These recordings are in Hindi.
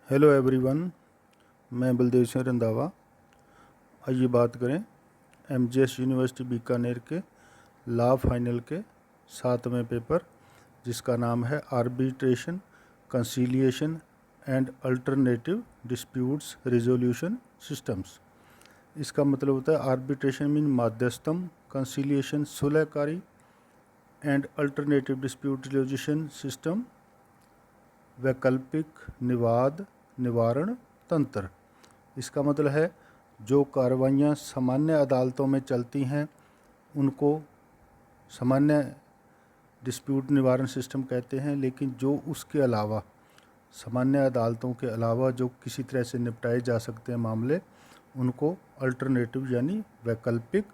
हेलो एवरीवन, मैं बलदेव सिंह रंधावा। आइए बात करें एमजीएस यूनिवर्सिटी बीकानेर के लॉ फाइनल के 7वें पेपर, जिसका नाम है arbitration, conciliation and alternative disputes resolution systems. इसका मतलब होता है आर्बिट्रेशन मीन माध्यस्थम, कंसीलिएशन सुलहकारी and alternative dispute resolution system वैकल्पिक निवाद निवारण तंत्र। इसका मतलब है जो कार्रवाइयाँ सामान्य अदालतों में चलती हैं उनको सामान्य डिस्प्यूट निवारण सिस्टम कहते हैं, लेकिन जो उसके अलावा सामान्य अदालतों के अलावा जो किसी तरह से निपटाए जा सकते हैं मामले, उनको अल्टरनेटिव यानी वैकल्पिक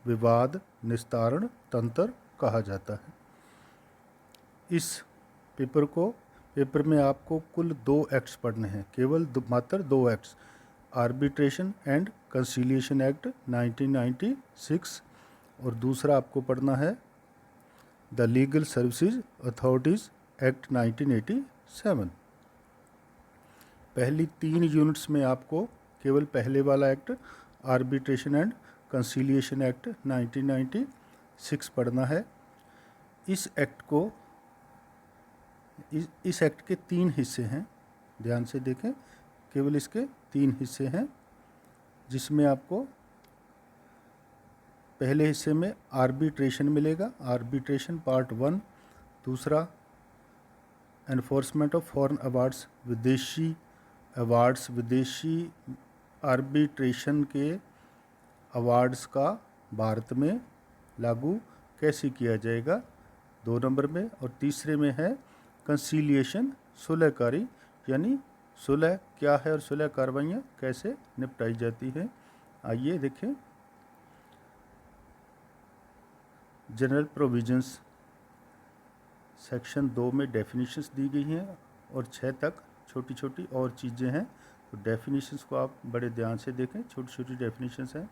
विवाद निस्तारण तंत्र कहा जाता है। इस पेपर में आपको कुल 2 एक्ट्स पढ़ने हैं, केवल मात्र 2 acts, arbitration and conciliation act 1996 और दूसरा आपको पढ़ना है the legal services authorities act 1987। पहली 3 यूनिट्स में आपको केवल पहले वाला act arbitration and conciliation act 1996 पढ़ना है। इस एक्ट के 3 हिस्से हैं, ध्यान से देखें, केवल इसके 3 हिस्से हैं, जिसमें आपको पहले हिस्से में आर्बिट्रेशन मिलेगा, आर्बिट्रेशन पार्ट 1। दूसरा एनफोर्समेंट ऑफ फॉरेन अवार्ड्स, विदेशी आर्बिट्रेशन के अवार्ड्स का भारत में लागू कैसे किया जाएगा, 2 नंबर में। और तीसरे में है कंसीलिएशन सुलहकारी, यानी सुलह क्या है और सुलह कार्रवाइयाँ कैसे निपटाई जाती हैं। आइए देखें। जनरल प्रोविजंस सेक्शन 2 में डेफिनेशंस दी गई हैं और 6 तक छोटी छोटी और चीज़ें हैं, तो डेफिनेशंस को आप बड़े ध्यान से देखें, छोटी छोटी डेफिनेशंस हैं।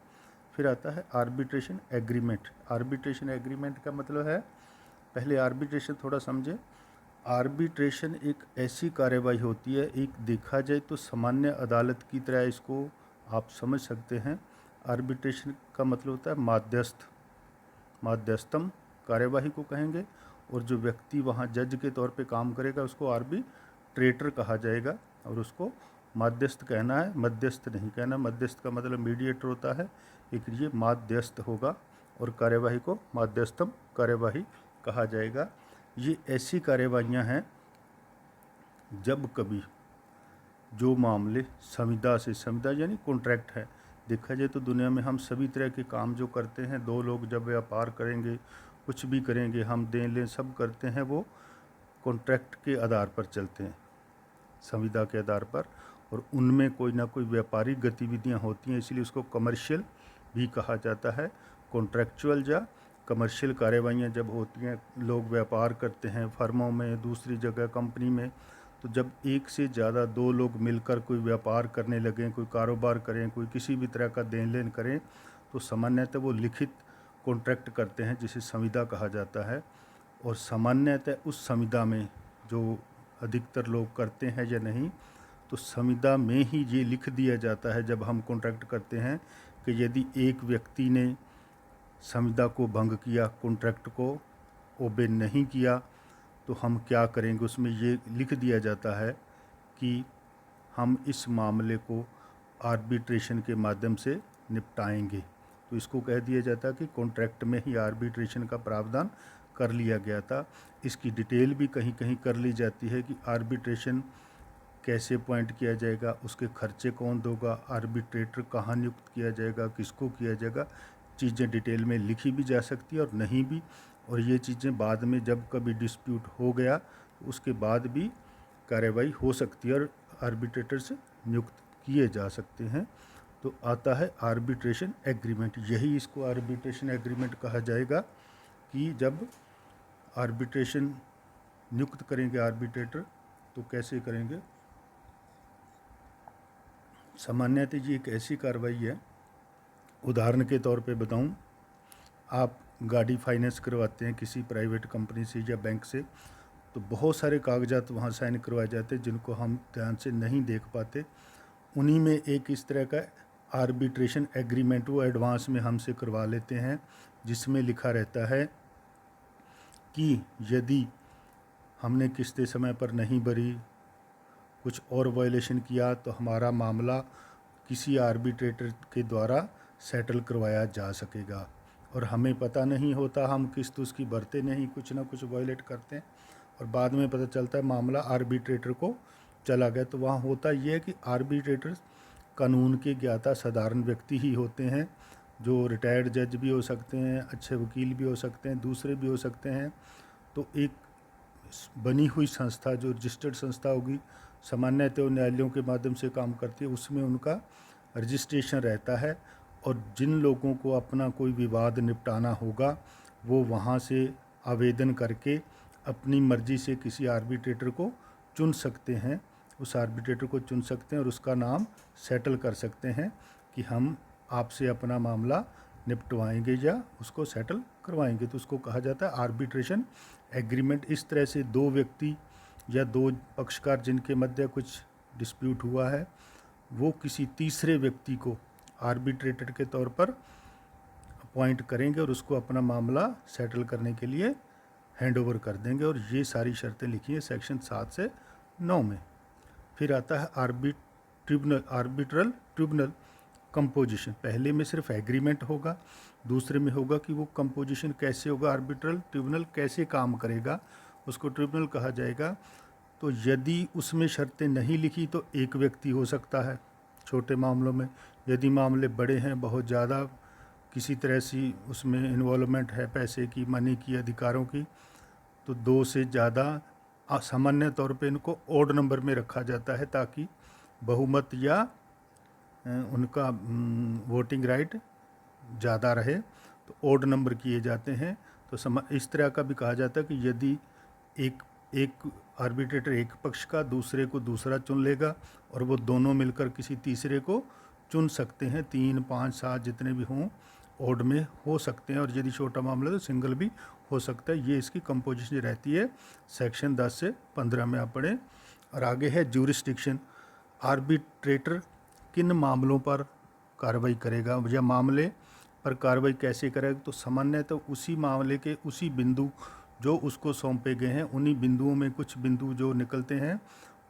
फिर आता है आर्बिट्रेशन एग्रीमेंट। आर्बिट्रेशन एग्रीमेंट का मतलब है, पहले आर्बिट्रेशन थोड़ा समझें। आर्बिट्रेशन एक ऐसी कार्यवाही होती है, एक देखा जाए तो सामान्य अदालत की तरह इसको आप समझ सकते हैं। आर्बिट्रेशन का मतलब होता है माध्यस्थम कार्यवाही को कहेंगे, और जो व्यक्ति वहाँ जज के तौर पे काम करेगा उसको आर्बिट्रेटर कहा जाएगा, और उसको माध्यस्थ कहना है, मध्यस्थ नहीं कहना। मध्यस्थ का मतलब मीडिएटर होता है, एक ये माध्यस्थ होगा और कार्यवाही को माध्यस्थम कार्यवाही कहा जाएगा। ये ऐसी कार्यवाहियाँ हैं जब कभी जो मामले संविदा यानी कॉन्ट्रैक्ट है। देखा जाए तो दुनिया में हम सभी तरह के काम जो करते हैं, 2 लोग जब व्यापार करेंगे, कुछ भी करेंगे, हम देन लेन सब करते हैं, वो कॉन्ट्रैक्ट के आधार पर चलते हैं, संविदा के आधार पर, और उनमें कोई ना कोई व्यापारिक गतिविधियां होती हैं, इसलिए उसको कमर्शियल भी कहा जाता है। कॉन्ट्रैक्चुअल या कमर्शियल कार्यवाहियाँ जब होती हैं, लोग व्यापार करते हैं फर्मों में, दूसरी जगह कंपनी में, तो जब एक से ज़्यादा 2 लोग मिलकर कोई व्यापार करने लगें, कोई कारोबार करें, कोई किसी भी तरह का देन लेन करें, तो सामान्यतः वो लिखित कॉन्ट्रैक्ट करते हैं, जिसे संविदा कहा जाता है। और सामान्यतः उस संविदा में जो अधिकतर लोग करते हैं या नहीं, तो संविदा में ही ये लिख दिया जाता है जब हम कॉन्ट्रैक्ट करते हैं कि यदि एक व्यक्ति ने संविदा को भंग किया, कॉन्ट्रैक्ट को ओबे नहीं किया, तो हम क्या करेंगे। उसमें ये लिख दिया जाता है कि हम इस मामले को आर्बिट्रेशन के माध्यम से निपटाएंगे। तो इसको कह दिया जाता है कि कॉन्ट्रैक्ट में ही आर्बिट्रेशन का प्रावधान कर लिया गया था। इसकी डिटेल भी कहीं कहीं कर ली जाती है कि आर्बिट्रेशन कैसे अपॉइंट किया जाएगा, उसके खर्चे कौन दोगा, आर्बिट्रेटर कहाँ नियुक्त किया जाएगा, किसको किया जाएगा। चीज़ें डिटेल में लिखी भी जा सकती है और नहीं भी, और ये चीज़ें बाद में जब कभी डिस्प्यूट हो गया तो उसके बाद भी कार्रवाई हो सकती है और आर्बिट्रेटर से नियुक्त किए जा सकते हैं। तो आता है आर्बिट्रेशन एग्रीमेंट। यही इसको आर्बिट्रेशन एग्रीमेंट कहा जाएगा कि जब आर्बिट्रेशन नियुक्त करेंगे आर्बिट्रेटर, तो कैसे करेंगे। सामान्यतः ये एक ऐसी कार्रवाई है, उदाहरण के तौर पे बताऊं, आप गाड़ी फाइनेंस करवाते हैं किसी प्राइवेट कंपनी से या बैंक से, तो बहुत सारे कागजात वहाँ साइन करवाए जाते हैं जिनको हम ध्यान से नहीं देख पाते। उन्हीं में एक इस तरह का आर्बिट्रेशन एग्रीमेंट वो एडवांस में हमसे करवा लेते हैं, जिसमें लिखा रहता है कि यदि हमने किस्तें समय पर नहीं भरी, कुछ और वायलेशन किया, तो हमारा मामला किसी आर्बिट्रेटर के द्वारा सेटल करवाया जा सकेगा। और हमें पता नहीं होता, हम किस्त उसकी भरते नहीं, कुछ ना कुछ वायलेट करते हैं और बाद में पता चलता है मामला आर्बिट्रेटर को चला गया। तो वहाँ होता ये है कि आर्बिट्रेटर कानून के ज्ञाता साधारण व्यक्ति ही होते हैं, जो रिटायर्ड जज भी हो सकते हैं, अच्छे वकील भी हो सकते हैं, दूसरे भी हो सकते हैं। तो एक बनी हुई संस्था जो रजिस्टर्ड संस्था होगी, सामान्यतः न्यायालयों के माध्यम से काम करती है, उसमें उनका रजिस्ट्रेशन रहता है। और जिन लोगों को अपना कोई विवाद निपटाना होगा वो वहाँ से आवेदन करके अपनी मर्ज़ी से किसी आर्बिट्रेटर को चुन सकते हैं, उस आर्बिट्रेटर को चुन सकते हैं और उसका नाम सेटल कर सकते हैं कि हम आपसे अपना मामला निपटवाएंगे या उसको सेटल करवाएंगे। तो उसको कहा जाता है आर्बिट्रेशन एग्रीमेंट। इस तरह से दो व्यक्ति या दो पक्षकार जिनके मध्य कुछ डिस्प्यूट हुआ है, वो किसी तीसरे व्यक्ति को आर्बिट्रेटर के तौर पर अपॉइंट करेंगे और उसको अपना मामला सेटल करने के लिए हैंड ओवर कर देंगे। और ये सारी शर्तें लिखी हैं सेक्शन 7 से 9 में। फिर आता है आर्बिट्रल ट्रिब्यूनल कंपोजिशन। पहले में सिर्फ एग्रीमेंट होगा, दूसरे में होगा कि वो कंपोजिशन कैसे होगा, आर्बिट्रल ट्रिब्यूनल कैसे काम करेगा, उसको ट्रिब्यूनल कहा जाएगा। तो यदि उसमें शर्तें नहीं लिखी तो एक व्यक्ति हो सकता है छोटे मामलों में। यदि मामले बड़े हैं, बहुत ज़्यादा किसी तरह से उसमें इन्वॉल्वमेंट है, पैसे की, मनी की, अधिकारों की, तो 2 से ज़्यादा सामान्य तौर पे इनको ओड नंबर में रखा जाता है ताकि बहुमत या उनका वोटिंग राइट ज़्यादा रहे, तो ओड नंबर किए जाते हैं। तो इस तरह का भी कहा जाता है कि यदि एक आर्बिट्रेटर एक पक्ष का दूसरे को दूसरा चुन लेगा और वो दोनों मिलकर किसी तीसरे को चुन सकते हैं, 3, 5, 7 जितने भी हों ओड में हो सकते हैं। और यदि छोटा मामला तो सिंगल भी हो सकता है। ये इसकी कंपोजिशन रहती है सेक्शन 10 से 15 में आप पढ़ें। और आगे है ज्यूरिसडिक्शन। आर्बिट्रेटर किन मामलों पर कार्रवाई करेगा या मामले पर कार्रवाई कैसे करेगा, तो सामान्यतः तो उसी मामले के उसी बिंदु जो उसको सौंपे गए हैं, उन्हीं बिंदुओं में कुछ बिंदु जो निकलते हैं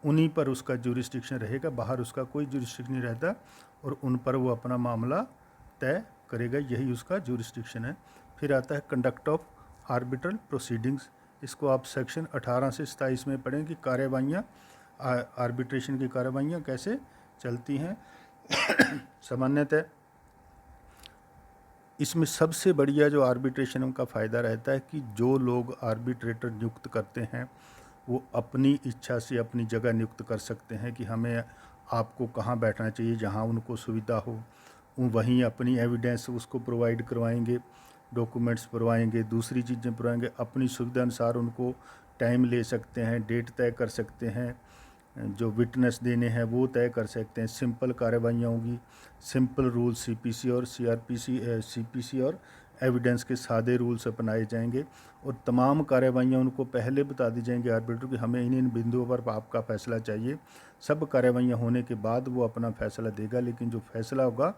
उन्हीं पर उसका ज्यूरिसडिक्शन रहेगा, बाहर उसका कोई ज्यूरिसडिक्शन नहीं रहता और उन पर वो अपना मामला तय करेगा, यही उसका ज्यूरिसडिक्शन है। फिर आता है कंडक्ट ऑफ आर्बिट्रल प्रोसीडिंग्स। इसको आप सेक्शन 18 से 27 में पढ़ें कि कार्यवाहियाँ, आर्बिट्रेशन की कार्यवाहियाँ कैसे चलती हैं। सामान्यतः इसमें सबसे बढ़िया जो आर्बिट्रेशन का फ़ायदा रहता है कि जो लोग आर्बिट्रेटर नियुक्त करते हैं वो अपनी इच्छा से अपनी जगह नियुक्त कर सकते हैं कि हमें आपको कहाँ बैठना चाहिए, जहाँ उनको सुविधा हो वो वहीं अपनी एविडेंस उसको प्रोवाइड करवाएंगे, डॉक्यूमेंट्स करवाएंगे, दूसरी चीज़ें करवाएंगे। अपनी सुविधा अनुसार उनको टाइम ले सकते हैं, डेट तय कर सकते हैं, जो विटनेस देने हैं वो तय कर सकते हैं। सिंपल कार्रवाइयाँ होंगी, सिंपल रूल सीपीसी और सीपीसी और एविडेंस के सादे रूल्स अपनाए जाएंगे और तमाम कार्रवाइयाँ उनको पहले बता दी जाएंगी आर्बिट्रेटर कि हमें इन बिंदुओं पर आपका फ़ैसला चाहिए। सब कार्रवाइयाँ होने के बाद वो अपना फ़ैसला देगा, लेकिन जो फ़ैसला होगा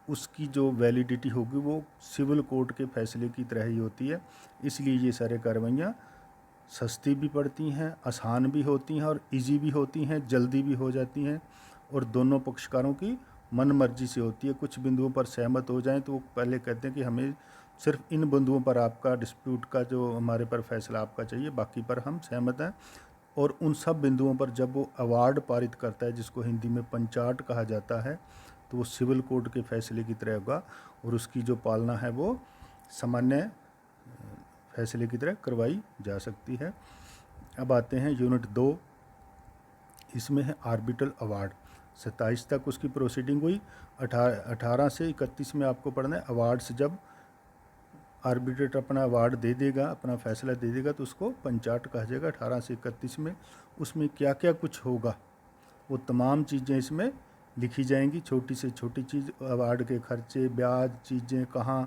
उसकी जो वैलिडिटी होगी वो सिविल कोर्ट के फ़ैसले की तरह ही होती है। इसलिए ये सारे कार्रवाइयाँ सस्ती भी पड़ती हैं, आसान भी होती हैं और इजी भी होती हैं, जल्दी भी हो जाती हैं और दोनों पक्षकारों की मन मर्जी से होती है। कुछ बिंदुओं पर सहमत हो जाएं तो वो पहले कहते हैं कि हमें सिर्फ इन बिंदुओं पर आपका डिस्प्यूट का जो हमारे पर फैसला आपका चाहिए, बाकी पर हम सहमत हैं। और उन सब बिंदुओं पर जब वो अवार्ड पारित करता है, जिसको हिंदी में पंचाट कहा जाता है, तो वो सिविल कोर्ट के फैसले की तरह होगा और उसकी जो पालना है वो सामान्य फैसले की तरह करवाई जा सकती है। अब आते हैं यूनिट 2, इसमें है आर्बिट्रल अवार्ड। 27 तक उसकी प्रोसीडिंग हुई, 18 से 31 में आपको पढ़ना है अवार्ड्स। जब आर्बिट्रेटर अपना अवार्ड दे देगा, अपना फैसला दे देगा, तो उसको पंचाट कहा जाएगा। 18 से 31 में उसमें क्या क्या कुछ होगा वो तमाम चीज़ें इसमें लिखी जाएंगी, छोटी से छोटी चीज़, अवार्ड के खर्चे, ब्याज, चीज़ें कहाँ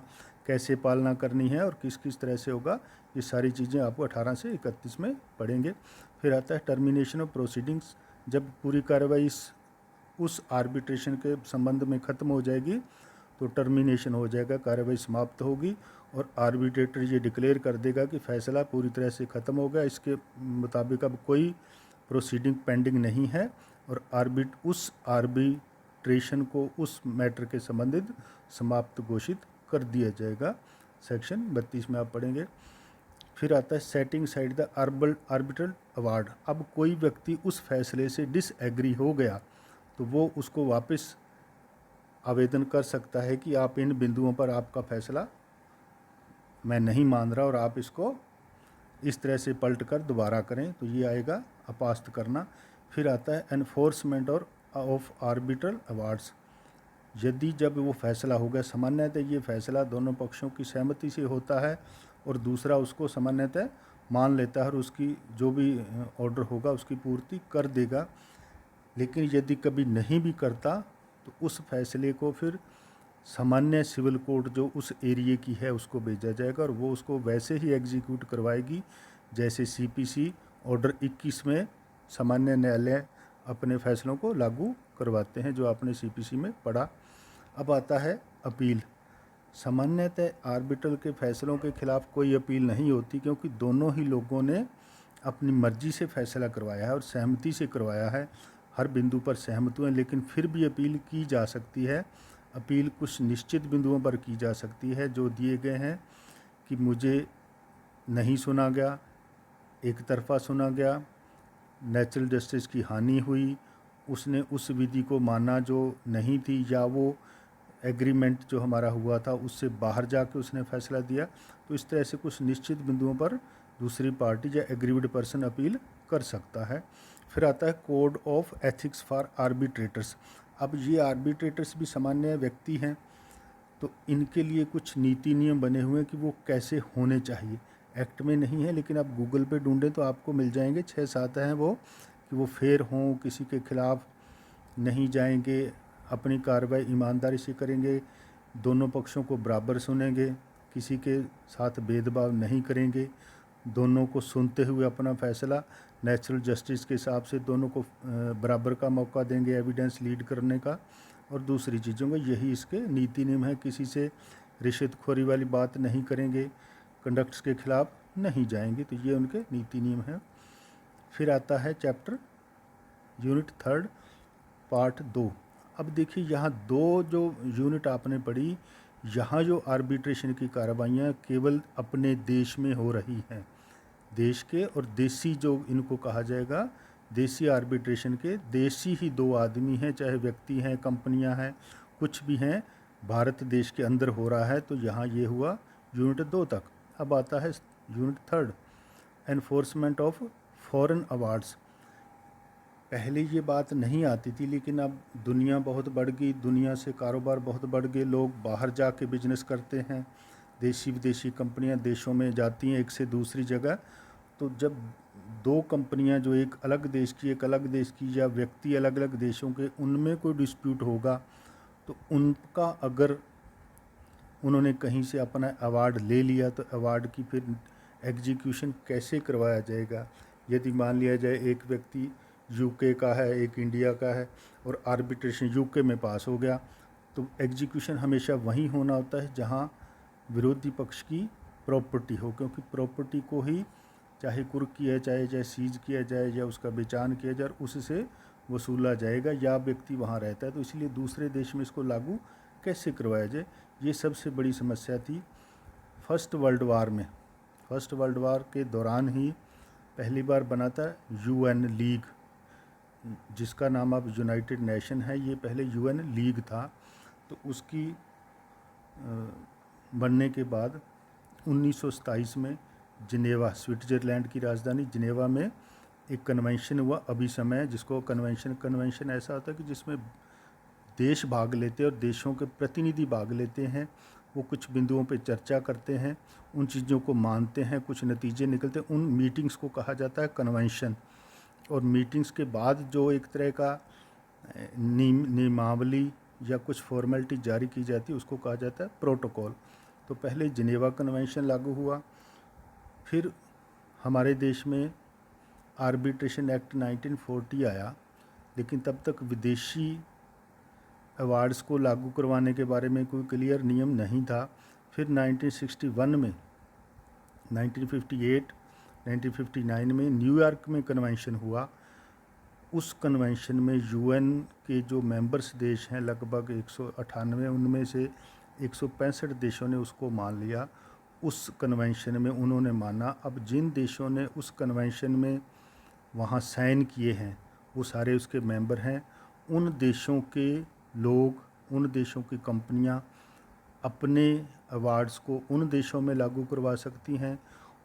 कैसे पालना करनी है और किस किस तरह से होगा, ये सारी चीज़ें आपको 18 से 31 में पढ़ेंगे। फिर आता है टर्मिनेशन ऑफ प्रोसीडिंग्स, जब पूरी कार्रवाई उस आर्बिट्रेशन के संबंध में ख़त्म हो जाएगी तो टर्मिनेशन हो जाएगा, कार्रवाई समाप्त होगी और आर्बिट्रेटर ये डिक्लेयर कर देगा कि फ़ैसला पूरी तरह से ख़त्म हो गया, इसके मुताबिक अब कोई प्रोसीडिंग पेंडिंग नहीं है और उस आर्बिट्रेशन को उस मैटर के संबंधित समाप्त घोषित कर दिया जाएगा। सेक्शन 32 में आप पढ़ेंगे। फिर आता है setting side the arbitral award. अब कोई व्यक्ति उस फैसले से डिसएग्री हो गया तो वो उसको वापस आवेदन कर सकता है कि आप इन बिंदुओं पर आपका फैसला मैं नहीं मान रहा और आप इसको इस तरह से पलट कर दोबारा करें, तो ये आएगा अपास्त करना। फिर आता है एनफोर्समेंट और ऑफ आर्बिट्रल अवार्ड्स। यदि जब वो फैसला हो गया, सामान्यतः ये फैसला दोनों पक्षों की सहमति से होता है और दूसरा उसको सामान्यतः मान लेता है और उसकी जो भी ऑर्डर होगा उसकी पूर्ति कर देगा। लेकिन यदि कभी नहीं भी करता तो उस फैसले को फिर सामान्य सिविल कोर्ट जो उस एरिया की है उसको भेजा जाएगा और वो उसको वैसे ही एग्जीक्यूट करवाएगी जैसे सीपीसी ऑर्डर 21 में सामान्य न्यायालय अपने फैसलों को लागू करवाते हैं, जो आपने सीपीसी में पढ़ा। अब आता है अपील। सामान्यतः आर्बिट्रल के फैसलों के खिलाफ कोई अपील नहीं होती क्योंकि दोनों ही लोगों ने अपनी मर्जी से फैसला करवाया है और सहमति से करवाया है, हर बिंदु पर सहमत हुए, लेकिन फिर भी अपील की जा सकती है। अपील कुछ निश्चित बिंदुओं पर की जा सकती है जो दिए गए हैं कि मुझे नहीं सुना गया, एक तरफा सुना गया, नेचुरल जस्टिस की हानि हुई, उसने उस विधि को माना जो नहीं थी, या वो एग्रीमेंट जो हमारा हुआ था उससे बाहर जाके उसने फैसला दिया। तो इस तरह से कुछ निश्चित बिंदुओं पर दूसरी पार्टी या एग्रीव्ड पर्सन अपील कर सकता है। फिर आता है code of ethics for arbitrators. अब ये आर्बिट्रेटर्स भी सामान्य व्यक्ति हैं, तो इनके लिए कुछ नीति नियम बने हुए हैं कि वो कैसे होने चाहिए। एक्ट में नहीं है लेकिन आप गूगल पे ढूंढें तो आपको मिल जाएंगे, 6-7 हैं वो, कि वो फेयर हों, किसी के खिलाफ नहीं जाएंगे, अपनी कार्रवाई ईमानदारी से करेंगे, दोनों पक्षों को बराबर सुनेंगे, किसी के साथ भेदभाव नहीं करेंगे, दोनों को सुनते हुए अपना फैसला नेचुरल जस्टिस के हिसाब से दोनों को बराबर का मौका देंगे एविडेंस लीड करने का, और दूसरी चीज़ों का यही इसके नीति नियम है। किसी से रिश्वतखोरी वाली बात नहीं करेंगे, कंडक्ट्स के खिलाफ नहीं जाएंगे, तो ये उनके नीति नियम हैं। फिर आता है चैप्टर यूनिट 3 पार्ट 2। अब देखिए यहाँ दो जो यूनिट आपने पढ़ी, यहाँ जो आर्बिट्रेशन की कार्रवाइयाँ केवल अपने देश में हो रही हैं, देश के, और देसी जो इनको कहा जाएगा देसी आर्बिट्रेशन के देशी ही 2 आदमी हैं, चाहे व्यक्ति हैं, कंपनियां हैं, कुछ भी हैं, भारत देश के अंदर हो रहा है। तो यहाँ ये हुआ यूनिट 2 तक। अब आता है unit 3 enforcement of foreign awards. पहले ये बात नहीं आती थी लेकिन अब दुनिया बहुत बढ़ गई, दुनिया से कारोबार बहुत बढ़ गए, लोग बाहर जाके बिजनेस करते हैं, देशी विदेशी कंपनियां देशों में जाती हैं एक से दूसरी जगह। तो जब 2 कंपनियां जो एक अलग देश की एक अलग देश की, या व्यक्ति अलग अलग देशों के, उनमें कोई डिस्प्यूट होगा तो उनका अगर उन्होंने कहीं से अपना अवार्ड ले लिया तो अवार्ड की फिर एग्जीक्यूशन कैसे करवाया जाएगा। यदि मान लिया जाए एक व्यक्ति यूके का है, एक इंडिया का है, और आर्बिट्रेशन यूके में पास हो गया, तो एग्जीक्यूशन हमेशा वहीं होना होता है जहां विरोधी पक्ष की प्रॉपर्टी हो, क्योंकि प्रॉपर्टी को ही चाहे कुर्क किया जाए, चाहे सीज किया जाए, या उसका बेचान किया जाए, उससे वसूला जाएगा, या व्यक्ति वहाँ रहता है। तो इसलिए दूसरे देश में इसको लागू कैसे करवाया जाए, ये सबसे बड़ी समस्या थी फर्स्ट वर्ल्ड वार में। फर्स्ट वर्ल्ड वार के दौरान ही पहली बार बना था यूएन लीग, जिसका नाम अब यूनाइटेड नेशन है, ये पहले यूएन लीग था। तो उसकी बनने के बाद 1927 में जिनेवा, स्विट्ज़रलैंड की राजधानी जिनेवा में एक कन्वेंशन हुआ अभिसमय, जिसको कन्वेंशन ऐसा होता है कि जिसमें देश भाग लेते हैं और देशों के प्रतिनिधि भाग लेते हैं, वो कुछ बिंदुओं पे चर्चा करते हैं, उन चीज़ों को मानते हैं, कुछ नतीजे निकलते हैं, उन मीटिंग्स को कहा जाता है कन्वेंशन। और मीटिंग्स के बाद जो एक तरह का नियमावली या कुछ फॉर्मेलिटी जारी की जाती है उसको कहा जाता है प्रोटोकॉल। तो पहले जिनेवा कन्वेंशन लागू हुआ, फिर हमारे देश में आर्बिट्रेशन एक्ट 1940 आया, लेकिन तब तक विदेशी अवार्ड्स को लागू करवाने के बारे में कोई क्लियर नियम नहीं था। फिर 1961 में, 1958, 1959 में न्यूयॉर्क में कन्वेंशन हुआ। उस कन्वेंशन में यूएन के जो मेंबर्स देश हैं लगभग 198, उनमें से 165 देशों ने उसको मान लिया। उस कन्वेंशन में उन्होंने माना। अब जिन देशों ने उस कन्वेंशन में वहाँ साइन किए हैं वो सारे उसके मेंबर हैं। उन देशों के लोग, उन देशों की कंपनियां अपने अवार्ड्स को उन देशों में लागू करवा सकती हैं,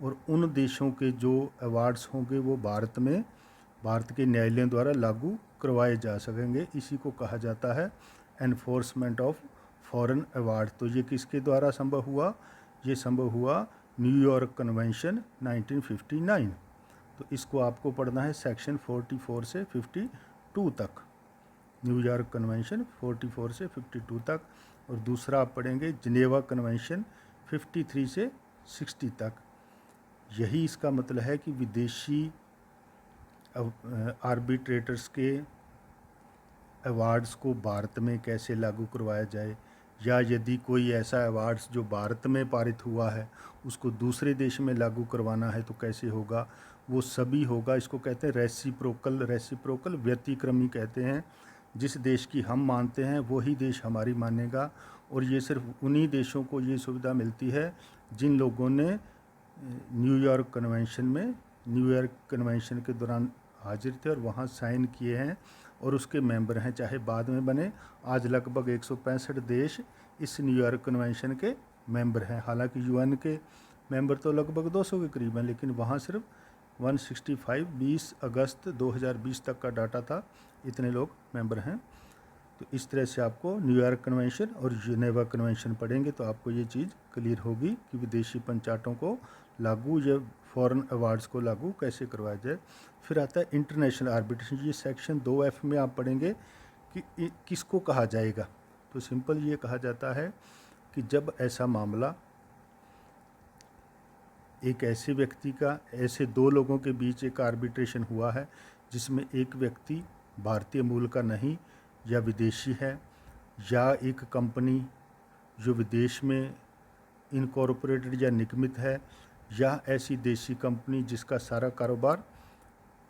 और उन देशों के जो अवार्ड्स होंगे वो भारत के न्यायालयों द्वारा लागू करवाए जा सकेंगे। इसी को कहा जाता है एनफोर्समेंट ऑफ फॉरेन अवार्ड। तो ये किसके द्वारा संभव हुआ? ये संभव हुआ न्यूयॉर्क कन्वेंशन 1959। तो इसको आपको पढ़ना है सेक्शन 44 से 52 तक, न्यूयॉर्क कन्वेंशन 44 से 52 तक। और दूसरा आप पढ़ेंगे जिनेवा कन्वेंशन 53 से 60 तक। यही इसका मतलब है कि विदेशी आर्बिट्रेटर्स के अवार्ड्स को भारत में कैसे लागू करवाया जाए, या यदि कोई ऐसा अवार्ड्स जो भारत में पारित हुआ है उसको दूसरे देश में लागू करवाना है तो कैसे होगा, वो सभी होगा। इसको कहते हैं रेसिप्रोकल व्यतिक्रमी कहते हैं। जिस देश की हम मानते हैं वही देश हमारी मानेगा, और ये सिर्फ उन्हीं देशों को ये सुविधा मिलती है जिन लोगों ने न्यूयॉर्क कन्वेंशन के दौरान हाजिर थे और वहाँ साइन किए हैं और उसके मेंबर हैं, चाहे बाद में बने। आज लगभग 165 देश इस न्यूयॉर्क कन्वेंशन के मेंबर हैं। हालांकि यूएन के मेंबर तो लगभग 200 के करीब हैं, लेकिन वहाँ सिर्फ 165, 20 अगस्त 2020 तक का डाटा था, इतने लोग मेंबर हैं। तो इस तरह से आपको न्यूयॉर्क कन्वेंशन और जिनेवा कन्वेंशन पढ़ेंगे तो आपको ये चीज़ क्लियर होगी कि विदेशी पंचायतों को लागू या फॉरेन अवार्ड्स को लागू कैसे करवाया जाए। फिर आता है इंटरनेशनल आर्बिट्रेशन। ये सेक्शन 2F में आप पढ़ेंगे कि किसको कहा जाएगा। तो सिंपल ये कहा जाता है कि जब ऐसा मामला एक ऐसे व्यक्ति का, ऐसे दो लोगों के बीच एक आर्बिट्रेशन हुआ है जिसमें एक व्यक्ति भारतीय मूल का नहीं या विदेशी है, या एक कंपनी जो विदेश में इनकॉर्पोरेटेड या निगमित है, या ऐसी देशी कंपनी जिसका सारा कारोबार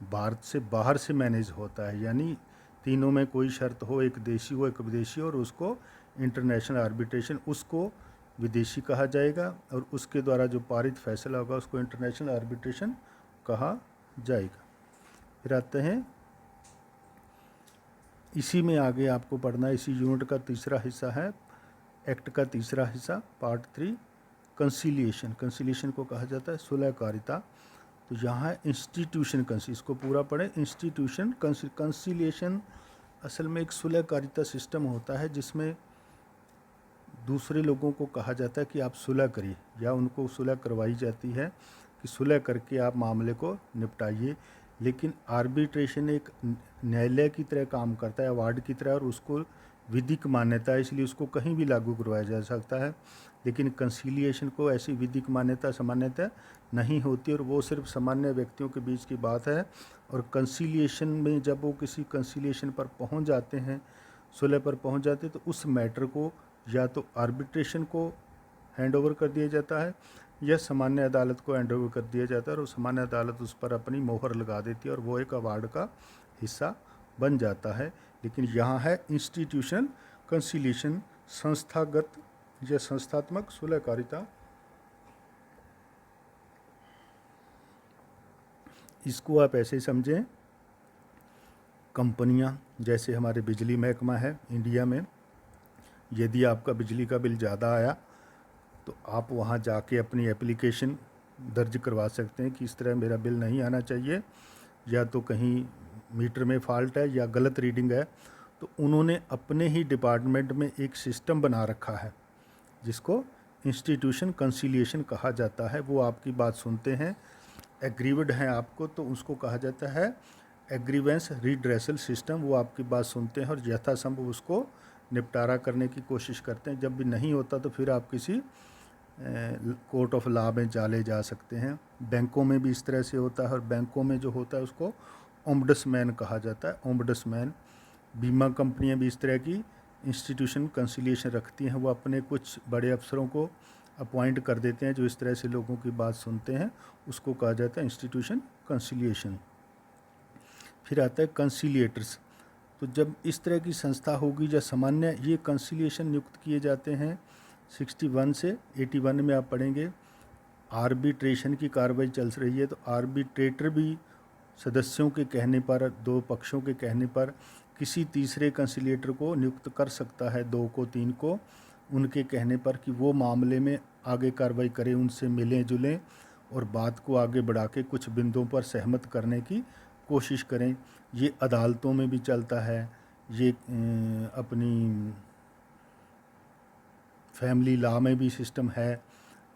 भारत से बाहर से मैनेज होता है। यानी तीनों में कोई शर्त हो, एक देशी हो एक विदेशी, और उसको इंटरनेशनल आर्बिट्रेशन, उसको विदेशी कहा जाएगा, और उसके द्वारा जो पारित फैसला होगा उसको इंटरनेशनल आर्बिट्रेशन कहा जाएगा। फिर आते हैं, इसी में आगे आपको पढ़ना है, इसी यूनिट का तीसरा हिस्सा है, एक्ट का तीसरा हिस्सा पार्ट 3, कंसीलिएशन। कंसीलिएशन को कहा जाता है सुलहकारिता। तो यहाँ है इंस्टीट्यूशन इसको पूरा पढ़ें। इंस्टीट्यूशन कंसीलिएशन असल में एक सुलहकारिता सिस्टम होता है जिसमें दूसरे लोगों को कहा जाता है कि आप सुलह करिए, या उनको सुलह करवाई जाती है कि सुलह करके आप मामले को निपटाइए। लेकिन आर्बिट्रेशन एक न्यायालय की तरह काम करता है, अवार्ड की तरह, और उसको विधिक मान्यता है, इसलिए उसको कहीं भी लागू करवाया जा सकता है। लेकिन कंसीलिएशन को ऐसी विधिक मान्यता सामान्यतः नहीं होती, और वो सिर्फ सामान्य व्यक्तियों के बीच की बात है। और कंसीलिएशन में जब वो किसी कंसीलिएशन पर पहुंच जाते हैं, सुलह पर पहुंच जाते हैं, तो उस मैटर को या तो आर्बिट्रेशन को हैंड ओवर कर दिया जाता है या सामान्य अदालत को हैंड ओवर कर दिया जाता है, और सामान्य अदालत उस पर अपनी मोहर लगा देती है और वो एक अवार्ड का हिस्सा बन जाता है। लेकिन यहाँ है इंस्टीट्यूशनल कंसीलिएशन, संस्थागत या संस्थात्मक सुलहकारिता। इसको आप ऐसे समझें, कंपनियां जैसे हमारे बिजली महकमा है इंडिया में, यदि आपका बिजली का बिल ज़्यादा आया तो आप वहां जाके अपनी एप्लीकेशन दर्ज करवा सकते हैं कि इस तरह मेरा बिल नहीं आना चाहिए, या तो कहीं मीटर में फॉल्ट है या गलत रीडिंग है। तो उन्होंने अपने ही डिपार्टमेंट में एक सिस्टम बना रखा है जिसको इंस्टीट्यूशन कंसीलिएशन कहा जाता है। वो आपकी बात सुनते हैं, एग्रीवड हैं आपको, तो उसको कहा जाता है एग्रीवेंस रिड्रेसल सिस्टम। वो आपकी बात सुनते हैं और यथासंभव उसको निपटारा करने की कोशिश करते हैं। जब भी नहीं होता तो फिर आप किसी कोर्ट ऑफ लॉ में डाले जा सकते हैं। बैंकों में भी इस तरह से होता है, और बैंकों में जो होता है उसको ओम्बड्समैन कहा जाता है, ओम्बड्समैन। बीमा कंपनियां भी इस तरह की इंस्टीट्यूशन कंसिलिएशन रखती हैं, वो अपने कुछ बड़े अफसरों को अपॉइंट कर देते हैं जो इस तरह से लोगों की बात सुनते हैं, उसको कहा जाता है इंस्टीट्यूशन कंसिलिएशन। फिर आता है कंसिलिएटर्स। तो जब इस तरह की संस्था होगी जो सामान्य ये कंसिलिएशन नियुक्त किए जाते हैं 61 से 81 में आप पढ़ेंगे। आर्बिट्रेशन की कार्रवाई चल रही है तो आर्बिट्रेटर भी सदस्यों के कहने पर, दो पक्षों के कहने पर किसी तीसरे कंसिलिएटर को नियुक्त कर सकता है, 2 को 3 को, उनके कहने पर कि वो मामले में आगे कार्रवाई करें, उनसे मिलें जुलें और बात को आगे बढ़ा के कुछ बिंदुओं पर सहमत करने की कोशिश करें। ये अदालतों में भी चलता है, ये अपनी फैमिली लॉ में भी सिस्टम है,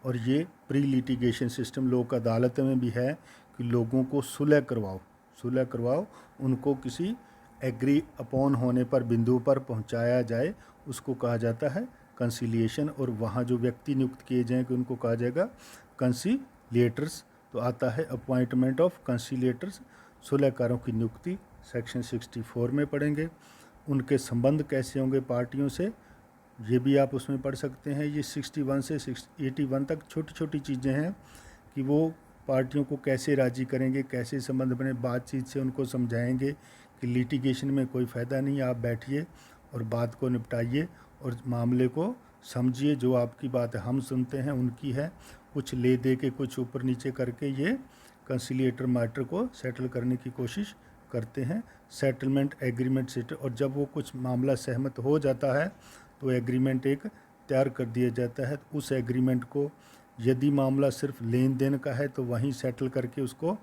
और ये प्री लिटिगेशन सिस्टम लोक अदालत में भी है कि लोगों को सुलह करवाओ, उनको किसी एग्री अपॉन होने पर बिंदु पर पहुंचाया जाए, उसको कहा जाता है कंसिलिएशन। और वहाँ जो व्यक्ति नियुक्त किए जाएंगे उनको कहा जाएगा कंसिलिएटर्स। तो आता है अपॉइंटमेंट ऑफ कंसिलिएटर्स, सुलहकारों की नियुक्ति, सेक्शन 64 में पढ़ेंगे। उनके संबंध कैसे होंगे पार्टियों से, ये भी आप उसमें पढ़ सकते हैं। ये 61 से 81 तक छोटी छोटी चीज़ें हैं कि वो पार्टियों को कैसे राजी करेंगे, कैसे संबंध बने, बातचीत से उनको समझाएंगे कि लिटिगेशन में कोई फ़ायदा नहीं, आप बैठिए और बात को निपटाइए और मामले को समझिए, जो आपकी बात है हम सुनते हैं, उनकी है, कुछ ले दे के कुछ ऊपर नीचे करके ये कंसिलिएटर मैटर को सेटल करने की कोशिश करते हैं। सेटलमेंट एग्रीमेंट सेटल, और जब वो कुछ मामला सहमत हो जाता है तो एग्रीमेंट एक तैयार कर दिया जाता है। उस एग्रीमेंट को यदि मामला सिर्फ लेन देन का है तो वहीं सेटल करके उसको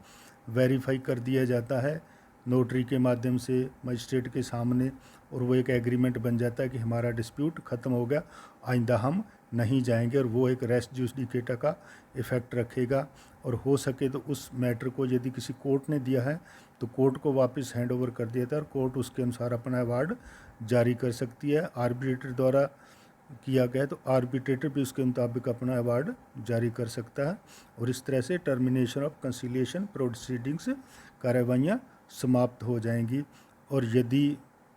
वेरीफाई कर दिया जाता है नोटरी के माध्यम से मजिस्ट्रेट के सामने, और वो एक एग्रीमेंट बन जाता है कि हमारा डिस्प्यूट ख़त्म हो गया, आइंदा हम नहीं जाएंगे, और वो एक रेस्ट जुडिकेटा का इफ़ेक्ट रखेगा। और हो सके तो उस मैटर को यदि किसी कोर्ट ने दिया है तो कोर्ट को वापस हैंड ओवर कर दिया था और कोर्ट उसके अनुसार अपना अवार्ड जारी कर सकती है। आर्बिट्रेटर द्वारा किया गया तो आर्बिट्रेटर भी उसके मुताबिक अपना अवार्ड जारी कर सकता है, और इस तरह से टर्मिनेशन ऑफ कंसिलिएशन प्रोसीडिंग्स कार्रवाइयाँ समाप्त हो जाएंगी। और यदि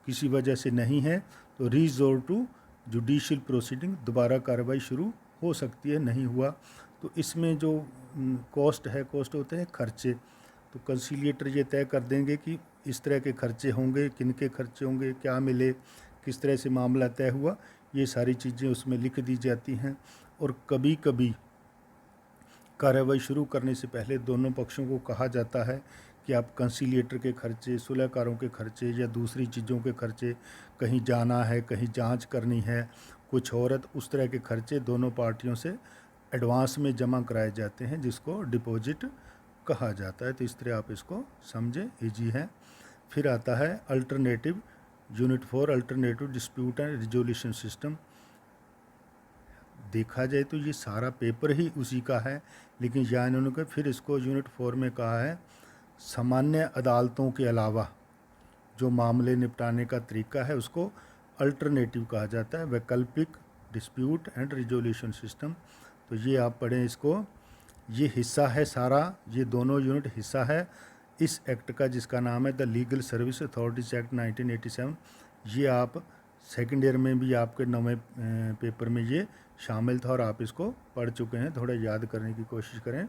किसी वजह से नहीं है तो रिजोर्ट टू जुडिशियल प्रोसीडिंग, दोबारा कार्रवाई शुरू हो सकती है। नहीं हुआ तो इसमें जो कॉस्ट है, कॉस्ट होते हैं खर्चे, तो कंसिलिएटर ये तय कर देंगे कि इस तरह के खर्चे होंगे, किन के खर्चे होंगे, क्या मिले, किस तरह से मामला तय हुआ, ये सारी चीज़ें उसमें लिख दी जाती हैं। और कभी कभी कार्रवाई शुरू करने से पहले दोनों पक्षों को कहा जाता है कि आप कंसिलिएटर के खर्चे, सुलहकारों के खर्चे या दूसरी चीज़ों के खर्चे, कहीं जाना है, कहीं जांच करनी है, कुछ औरत, उस तरह के खर्चे दोनों पार्टियों से एडवांस में जमा कराए जाते हैं, जिसको डिपॉजिट कहा जाता है। तो इस तरह आप इसको समझें, ईजी है। फिर आता है alternative unit 4, alternative dispute and resolution system. देखा जाए तो ये सारा पेपर ही उसी का है, लेकिन यहाँ इन्होंने फिर इसको यूनिट 4 में कहा है सामान्य अदालतों के अलावा जो मामले निपटाने का तरीका है उसको अल्टरनेटिव कहा जाता है, वैकल्पिक डिस्प्यूट एंड रिजोल्यूशन सिस्टम। तो ये आप पढ़ें इसको, ये हिस्सा है सारा, ये दोनों यूनिट हिस्सा है इस एक्ट का जिसका नाम है the legal service authorities act 1987। ये आप सेकेंड ईयर में भी आपके 9वें पेपर में ये शामिल था और आप इसको पढ़ चुके हैं, थोड़ा याद करने की कोशिश करें।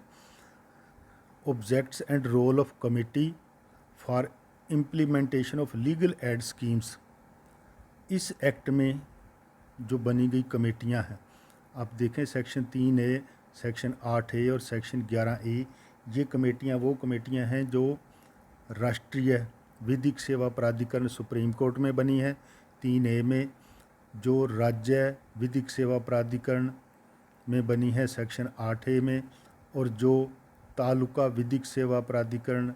Objects and role of committee for implementation of legal aid schemes. इस एक्ट में जो बनी गई कमेटियां हैं, आप देखें सेक्शन 3A, सेक्शन 8A और सेक्शन 11A, ये कमेटियां वो कमेटियां हैं जो राष्ट्रीय विधिक सेवा प्राधिकरण सुप्रीम कोर्ट में बनी है 3A में, जो राज्य विधिक सेवा प्राधिकरण में बनी है सेक्शन 8A में, और जो तालुका विधिक सेवा प्राधिकरण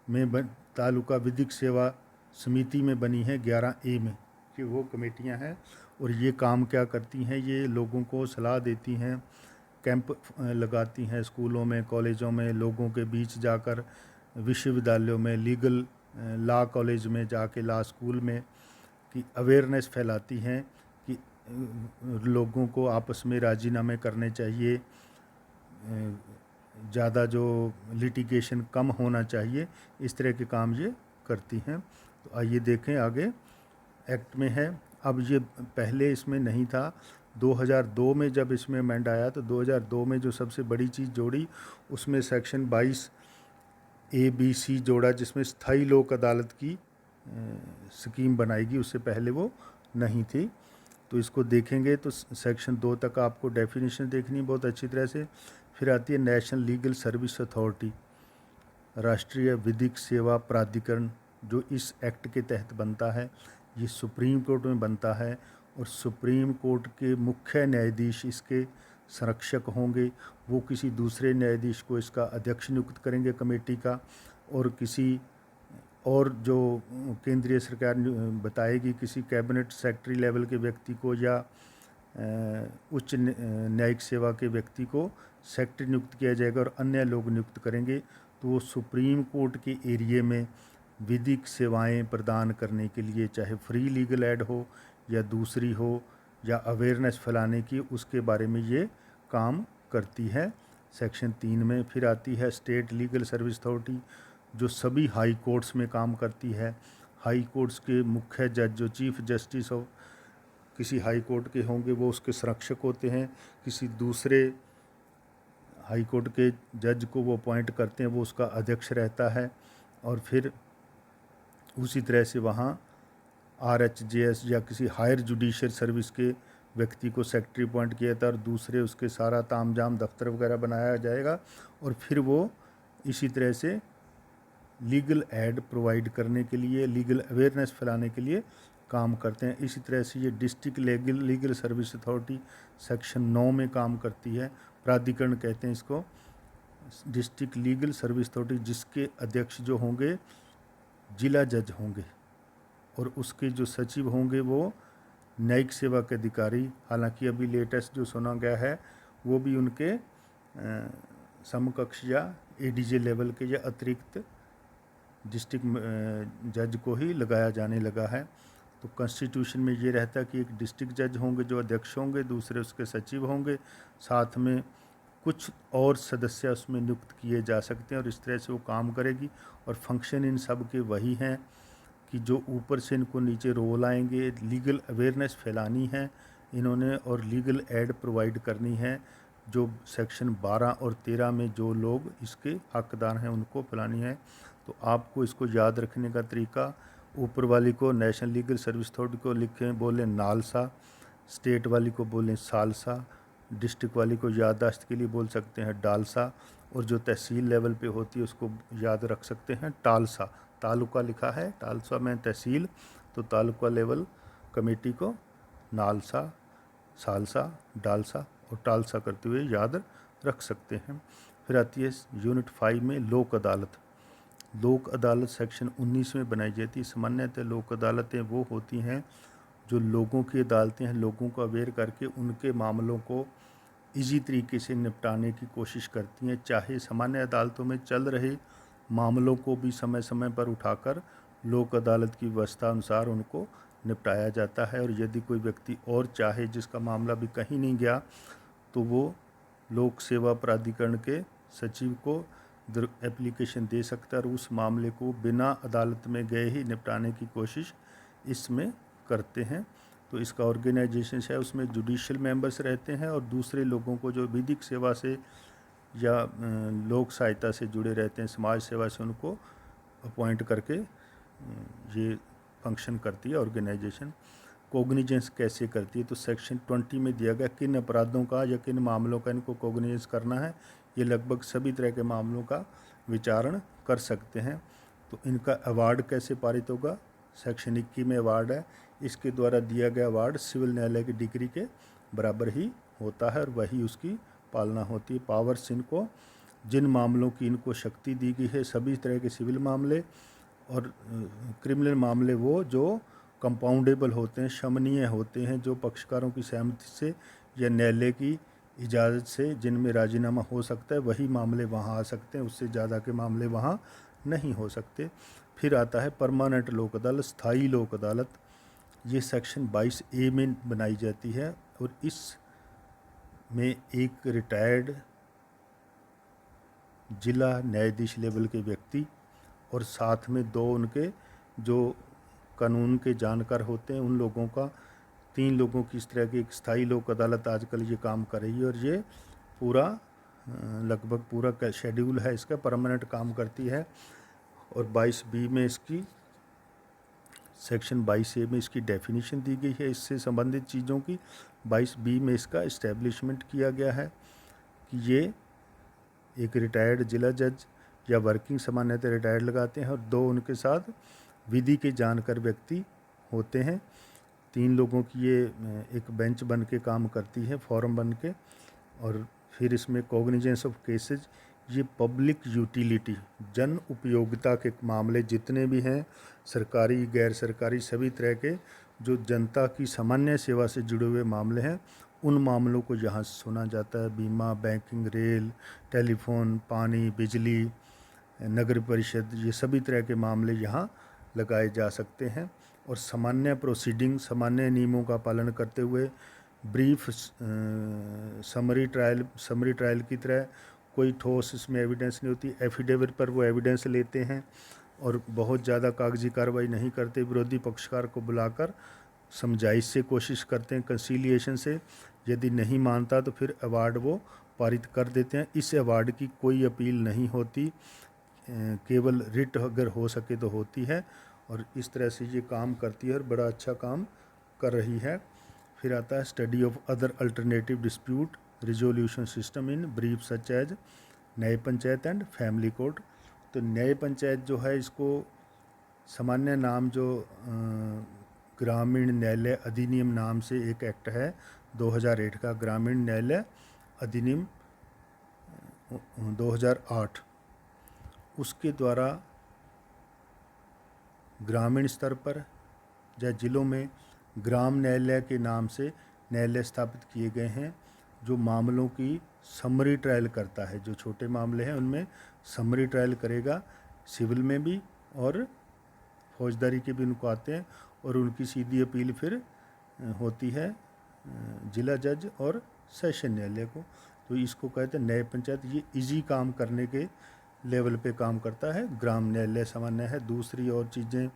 में तालुका विधिक सेवा समिति में बनी है 11A में। ये वो कमेटियां हैं और ये काम क्या करती हैं, ये लोगों को सलाह देती हैं, कैंप लगाती हैं स्कूलों में, कॉलेजों में, लोगों के बीच जाकर, विश्वविद्यालयों में, लीगल लॉ कॉलेज में जाके, लॉ स्कूल में, कि अवेयरनेस फैलाती हैं कि लोगों को आपस में राजीनामे करने चाहिए, ज़्यादा जो लिटिगेशन कम होना चाहिए, इस तरह के काम ये करती हैं। तो आइए देखें आगे एक्ट में है। अब ये पहले इसमें नहीं था, 2002 में जब इसमें अमेंड आया तो 2002 में जो सबसे बड़ी चीज़ जोड़ी उसमें सेक्शन 22A-B-C जोड़ा, जिसमें स्थायी लोक अदालत की स्कीम बनाएगी। उससे पहले वो नहीं थी। तो इसको देखेंगे तो सेक्शन 2 तक आपको डेफिनेशन देखनी बहुत अच्छी तरह से। फिर आती है नेशनल लीगल सर्विस अथॉरिटी, राष्ट्रीय विधिक सेवा प्राधिकरण, जो इस एक्ट के तहत बनता है। ये सुप्रीम कोर्ट में बनता है और सुप्रीम कोर्ट के मुख्य न्यायाधीश इसके संरक्षक होंगे। वो किसी दूसरे न्यायाधीश को इसका अध्यक्ष नियुक्त करेंगे कमेटी का, और किसी और जो केंद्रीय सरकार बताएगी किसी कैबिनेट सेक्रेटरी लेवल के व्यक्ति को या उच्च न्यायिक सेवा के व्यक्ति को सेक्रेटरी नियुक्त किया जाएगा और अन्य लोग नियुक्त करेंगे। तो वो सुप्रीम कोर्ट के एरिए में विधिक सेवाएं प्रदान करने के लिए, चाहे फ्री लीगल एड हो या दूसरी हो या अवेयरनेस फैलाने की, उसके बारे में ये काम करती है सेक्शन 3 में। फिर आती है स्टेट लीगल सर्विस अथॉरिटी, जो सभी हाई कोर्ट्स में काम करती है। हाई कोर्ट्स के मुख्य जज जो चीफ जस्टिस ऑफ किसी हाई कोर्ट के होंगे वो उसके संरक्षक होते हैं। किसी दूसरे हाई कोर्ट के जज को वो अपॉइंट करते हैं, वो उसका अध्यक्ष रहता है। और फिर उसी तरह से वहाँ RHJS या किसी हायर जुडिशियल सर्विस के व्यक्ति को सेक्रेटरी अपॉइंट किया था और दूसरे उसके सारा तामझाम दफ्तर वगैरह बनाया जाएगा। और फिर वो इसी तरह से लीगल एड प्रोवाइड करने के लिए, लीगल अवेयरनेस फैलाने के लिए काम करते हैं। इसी तरह से ये district legal service authority section 9 में काम करती है। प्राधिकरण कहते हैं इसको, डिस्ट्रिक्ट लीगल सर्विस अथॉरिटी, जिसके अध्यक्ष जो होंगे जिला जज होंगे और उसके जो सचिव होंगे वो न्यायिक सेवा के अधिकारी। हालांकि अभी लेटेस्ट जो सुना गया है वो भी उनके समकक्ष या ADJ लेवल के या अतिरिक्त डिस्ट्रिक्ट जज को ही लगाया जाने लगा है। तो कॉन्स्टिट्यूशन में ये रहता है कि एक डिस्ट्रिक्ट जज होंगे जो अध्यक्ष होंगे, दूसरे उसके सचिव होंगे, साथ में कुछ और सदस्य उसमें नियुक्त किए जा सकते हैं और इस तरह से वो काम करेगी। और फंक्शन इन सब के वही हैं कि जो ऊपर से इनको नीचे रोल आएंगे, लीगल अवेयरनेस फैलानी है इन्होंने और लीगल एड प्रोवाइड करनी है। जो सेक्शन 12 और 13 में जो लोग इसके हकदार हैं उनको फैलानी है। तो आपको इसको याद रखने का तरीका, ऊपर वाली को नेशनल लीगल सर्विस अथॉरिटी को लिखें, बोलें नालसा, स्टेट वाली को बोलें सालसा, डिस्ट्रिक्ट वाली को याददाश्त के लिए बोल सकते हैं डालसा, और जो तहसील लेवल पे होती है उसको याद रख सकते हैं टालसा। तालुका लिखा है, टालसा में तहसील, तो तालुका लेवल कमेटी को नालसा, सालसा, डालसा और टालसा करते हुए याद रख सकते हैं। फिर आती है यूनिट 5 में लोक अदालत। लोक अदालत सेक्शन 19 में बनाई जाती है। सामान्यतः लोक अदालतें वो होती हैं जो लोगों की अदालतें हैं, लोगों को अवेयर करके उनके मामलों को इजी तरीके से निपटाने की कोशिश करती हैं। चाहे सामान्य अदालतों में चल रहे मामलों को भी समय समय पर उठाकर लोक अदालत की व्यवस्था अनुसार उनको निपटाया जाता है। और यदि कोई व्यक्ति और चाहे जिसका मामला भी कहीं नहीं गया तो वो लोक सेवा प्राधिकरण के सचिव को एप्लीकेशन दे सकता है और उस मामले को बिना अदालत में गए ही निपटाने की कोशिश इसमें करते हैं। तो इसका ऑर्गेनाइजेशन है, उसमें जुडिशियल मेंबर्स रहते हैं और दूसरे लोगों को जो विधिक सेवा से या लोक सहायता से जुड़े रहते हैं, समाज सेवा से, उनको अपॉइंट करके ये फंक्शन करती है ऑर्गेनाइजेशन। कोग्निजेंस कैसे करती है, तो सेक्शन 20 में दिया गया किन अपराधों का या किन मामलों का इनको कोग्निजेंस करना है। ये लगभग सभी तरह के मामलों का विचारण कर सकते हैं। तो इनका अवार्ड कैसे पारित होगा, सेक्शन 21 में अवार्ड है। इसके द्वारा दिया गया अवार्ड सिविल न्यायालय की डिग्री के बराबर ही होता है और वही उसकी पालना होती है। पावर्स इनको, जिन मामलों की इनको शक्ति दी गई है, सभी तरह के सिविल मामले और क्रिमिनल मामले वो जो कंपाउंडेबल होते हैं, शमनीय होते हैं, जो पक्षकारों की सहमति से या न्यायालय की इजाज़त से जिनमें राजीनामा हो सकता है, वही मामले वहाँ आ सकते हैं, उससे ज़्यादा के मामले वहाँ नहीं हो सकते। फिर आता है परमानेंट लोक अदालत, स्थायी लोक अदालत। ये सेक्शन 22A में बनाई जाती है और इस में एक रिटायर्ड जिला न्यायाधीश लेवल के व्यक्ति और साथ में 2 उनके जो कानून के जानकार होते हैं उन लोगों का 3 लोगों की इस तरह की एक स्थायी लोक अदालत आजकल ये काम कर रही है और ये पूरा लगभग पूरा शेड्यूल है इसका, परमानेंट काम करती है। और 22B में इसकी सेक्शन 22A में इसकी डेफिनेशन दी गई है इससे संबंधित चीज़ों की। 22B में इसका इस्टेब्लिशमेंट किया गया है कि ये एक रिटायर्ड जिला जज या वर्किंग सामान्यतः रिटायर्ड लगाते हैं और 2 उनके साथ विधि के जानकार व्यक्ति होते हैं। 3 लोगों की ये एक बेंच बन के काम करती है, फॉरम बन के। और फिर इसमें कॉग्निजेंस ऑफ केसेज, ये पब्लिक यूटिलिटी जन उपयोगिता के मामले जितने भी हैं, सरकारी गैर सरकारी सभी तरह के जो जनता की सामान्य सेवा से जुड़े हुए मामले हैं उन मामलों को यहाँ सुना जाता है। बीमा, बैंकिंग, रेल, टेलीफोन, पानी, बिजली, नगर परिषद, ये सभी तरह के मामले यहाँ लगाए जा सकते हैं। और सामान्य प्रोसीडिंग, सामान्य नियमों का पालन करते हुए ब्रीफ समरी ट्रायल की तरह कोई ठोस इसमें एविडेंस नहीं होती। एफिडेविट पर वो एविडेंस लेते हैं और बहुत ज़्यादा कागजी कार्रवाई नहीं करते। विरोधी पक्षकार को बुलाकर समझाइश से कोशिश करते हैं, कंसीलिएशन से। यदि नहीं मानता तो फिर अवार्ड वो पारित कर देते हैं। इस अवार्ड की कोई अपील नहीं होती, केवल रिट अगर हो सके तो होती है। और इस तरह से ये काम करती है और बड़ा अच्छा काम कर रही है। फिर आता है study of other alternative dispute resolution system in brief such as nyaya panchayat and family court. तो न्याय पंचायत जो है इसको सामान्य नाम जो ग्रामीण न्यायालय अधिनियम नाम से एक एक्ट है 2008 का, ग्रामीण न्यायालय अधिनियम 2008, उसके द्वारा ग्रामीण स्तर पर या जिलों में ग्राम न्यायालय के नाम से न्यायालय स्थापित किए गए हैं जो मामलों की समरी ट्रायल करता है। जो छोटे मामले हैं उनमें समरी ट्रायल करेगा, सिविल में भी और फौजदारी के भी उनको आते हैं। और उनकी सीधी अपील फिर होती है जिला जज और सेशन न्यायालय को। तो इसको कहते हैं न्याय पंचायत। ये इजी काम करने के लेवल पे काम करता है। ग्राम न्यायालय सामान्य है। दूसरी और चीज़ें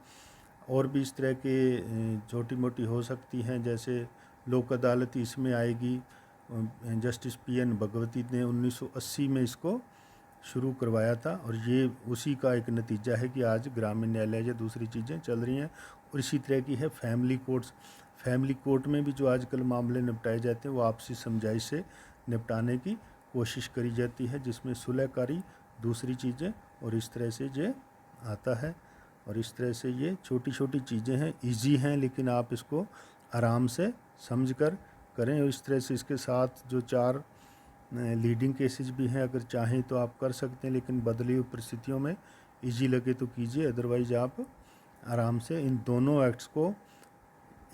और भी इस तरह के छोटी मोटी हो सकती हैं, जैसे लोक अदालत इसमें आएगी। जस्टिस PN भगवती ने 1980 में इसको शुरू करवाया था और ये उसी का एक नतीजा है कि आज ग्रामीण न्यायालय या दूसरी चीज़ें चल रही हैं। और इसी तरह की है फैमिली कोर्ट्स। फैमिली कोर्ट में भी जो आजकल मामले निपटाए जाते हैं वो आपसी समझाइश से निपटाने की कोशिश करी जाती है, जिसमें सुलहकारी दूसरी चीज़ें और इस तरह से ये आता है। और इस तरह से ये छोटी छोटी चीज़ें हैं, इजी हैं, लेकिन आप इसको आराम से समझ कर करें। और इस तरह से इसके साथ जो 4 लीडिंग केसेस भी हैं, अगर चाहें तो आप कर सकते हैं, लेकिन बदली हुई परिस्थितियों में इजी लगे तो कीजिए, अदरवाइज आप आराम से इन दोनों एक्ट्स को,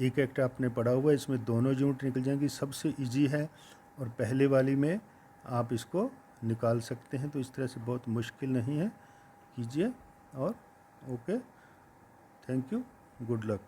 एक एक्ट आपने पढ़ा हुआ है इसमें दोनों यूनिट निकल जाएंगी, सबसे इजी है और पहले वाली में आप इसको निकाल सकते हैं। तो इस तरह से बहुत मुश्किल नहीं है, कीजिए। और okay, thank you, good luck.